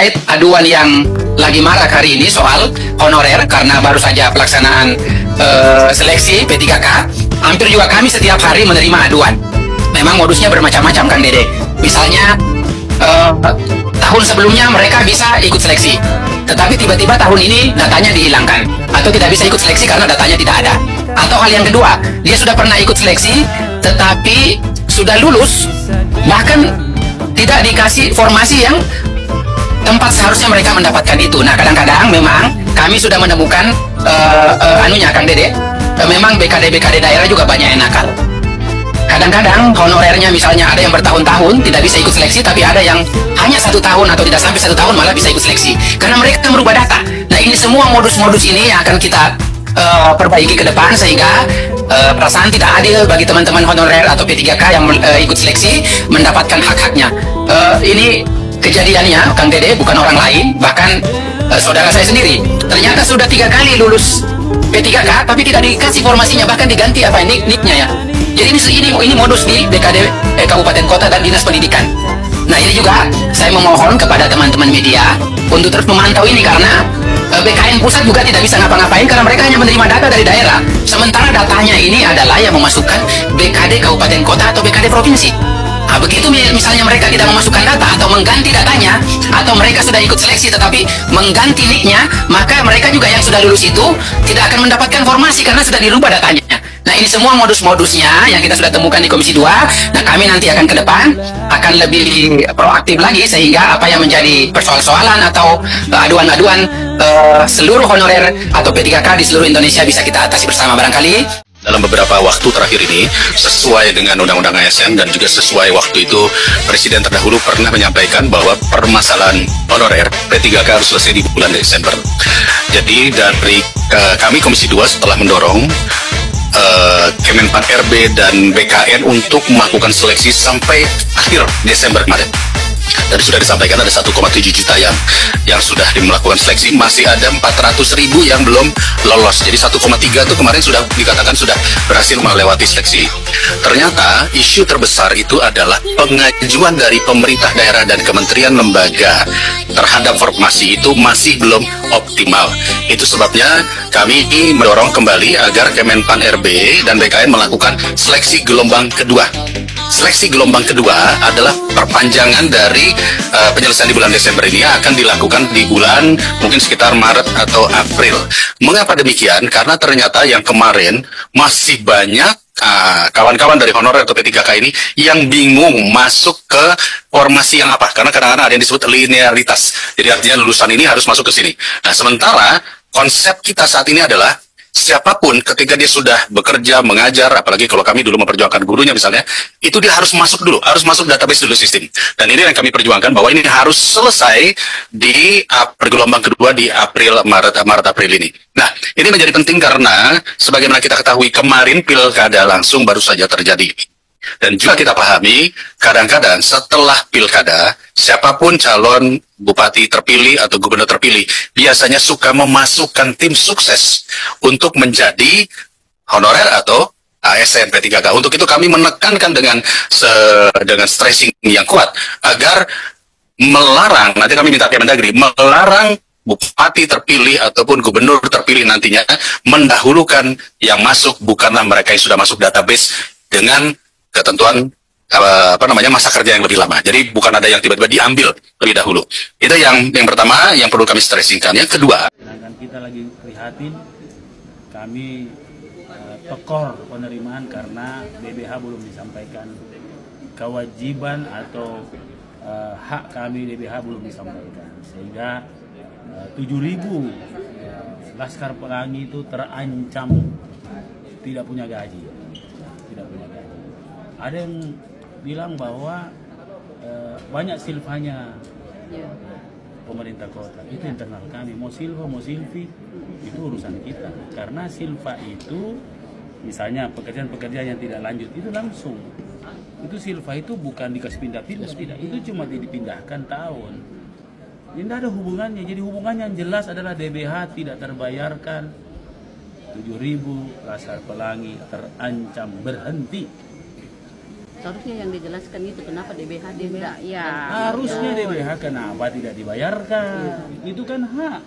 terkait aduan yang lagi marak hari ini soal honorer karena baru saja pelaksanaan seleksi P3K, hampir juga kami setiap hari menerima aduan. Memang modusnya bermacam-macam, Kang Dede. Misalnya tahun sebelumnya mereka bisa ikut seleksi, tetapi tiba-tiba tahun ini datanya dihilangkan, atau tidak bisa ikut seleksi karena datanya tidak ada. Atau hal yang kedua, dia sudah pernah ikut seleksi, tetapi sudah lulus, bahkan tidak dikasih formasi yang tempat seharusnya mereka mendapatkan itu. Nah, kadang-kadang memang kami sudah menemukan anunya, Kang Dede, memang BKD daerah juga banyak yang nakal. Kadang-kadang honorernya misalnya ada yang bertahun-tahun tidak bisa ikut seleksi, tapi ada yang hanya 1 tahun atau tidak sampai 1 tahun malah bisa ikut seleksi karena mereka merubah data. Nah, ini semua modus-modus ini yang akan kita perbaiki ke depan sehingga perasaan tidak adil bagi teman-teman honorer atau P3K yang ikut seleksi mendapatkan hak-haknya. Ini kejadiannya, Kang Dede, bukan orang lain, bahkan saudara saya sendiri. Ternyata sudah 3 kali lulus P3K, tapi tidak dikasih formasinya, bahkan diganti apa nicknya ya. Jadi ini modus di BKD Kabupaten Kota dan Dinas Pendidikan. Nah, ini juga saya memohon kepada teman-teman media untuk terus memantau ini karena BKN pusat juga tidak bisa ngapa-ngapain karena mereka hanya menerima data dari daerah. Sementara datanya ini adalah yang memasukkan BKD Kabupaten Kota atau BKD Provinsi. Nah, begitu misalnya mereka tidak memasukkan data atau mengganti datanya, atau mereka sudah ikut seleksi tetapi mengganti nicknya, maka mereka juga yang sudah lulus itu tidak akan mendapatkan formasi karena sudah dirubah datanya. Nah, ini semua modus-modusnya yang kita sudah temukan di Komisi 2. Nah, kami nanti akan ke depan akan lebih proaktif lagi sehingga apa yang menjadi persoalan-soalan atau aduan-aduan seluruh honorer atau P3K di seluruh Indonesia bisa kita atasi bersama barangkali. Dalam beberapa waktu terakhir ini, sesuai dengan Undang-Undang ASN dan juga sesuai waktu itu, Presiden terdahulu pernah menyampaikan bahwa permasalahan honorer P3K harus selesai di bulan Desember. Jadi dari kami Komisi 2 setelah mendorong Kemenpan RB dan BKN untuk melakukan seleksi sampai akhir Desember kemarin. Dan sudah disampaikan ada 1,7 juta yang sudah melakukan seleksi, masih ada 400.000 yang belum lolos. Jadi 1,3 itu kemarin sudah dikatakan sudah berhasil melewati seleksi. Ternyata isu terbesar itu adalah pengajuan dari pemerintah daerah dan kementerian lembaga terhadap formasi itu masih belum optimal. Itu sebabnya kami mendorong kembali agar Kemenpan RB dan BKN melakukan seleksi gelombang kedua. Seleksi gelombang kedua adalah perpanjangan dari penyelesaian di bulan Desember ini akan dilakukan di bulan mungkin sekitar Maret atau April. Mengapa demikian? Karena ternyata yang kemarin masih banyak kawan-kawan dari honorer atau P3K ini yang bingung masuk ke formasi yang apa. Karena kadang-kadang ada yang disebut linearitas. Jadi artinya lulusan ini harus masuk ke sini. Nah, sementara konsep kita saat ini adalah siapapun ketika dia sudah bekerja, mengajar, apalagi kalau kami dulu memperjuangkan gurunya misalnya, itu dia harus masuk dulu, harus masuk database dulu sistem. Dan ini yang kami perjuangkan bahwa ini harus selesai di gelombang kedua di Maret-April ini. Nah, ini menjadi penting karena sebagaimana kita ketahui kemarin pilkada langsung baru saja terjadi. Dan juga kita pahami, kadang-kadang setelah pilkada, siapapun calon bupati terpilih atau gubernur terpilih, biasanya suka memasukkan tim sukses untuk menjadi honorer atau ASN P3K. Untuk itu kami menekankan dengan stressing yang kuat, agar melarang, nanti kami minta Kemendagri, melarang bupati terpilih ataupun gubernur terpilih nantinya mendahulukan yang masuk bukanlah mereka yang sudah masuk database dengan ketentuan masa kerja yang lebih lama. Jadi bukan ada yang tiba-tiba diambil lebih dahulu. Itu yang pertama yang perlu kami stressingkan. Yang kedua, sedangkan kita lagi prihatin, kami tekor penerimaan karena BBH belum disampaikan kewajiban atau hak kami BBH belum disampaikan, sehingga 7.000 Laskar Pelangi itu terancam tidak punya gaji. Ada yang bilang bahwa banyak silvanya pemerintah kota. Itu internal kami. Mau silva, mau silvi, itu urusan kita. Karena silva itu, misalnya pekerjaan-pekerjaan yang tidak lanjut, itu langsung. Itu silva itu bukan dikasih pindah-pindah, tidak. Itu cuma dipindahkan tahun. Ini tidak ada hubungannya. Jadi hubungannya yang jelas adalah DBH tidak terbayarkan. 7.000 Laskar Pelangi terancam berhenti. Seharusnya yang dijelaskan itu kenapa DBH tidak ya. Harusnya DBH kenapa tidak dibayarkan? Itu kan hak.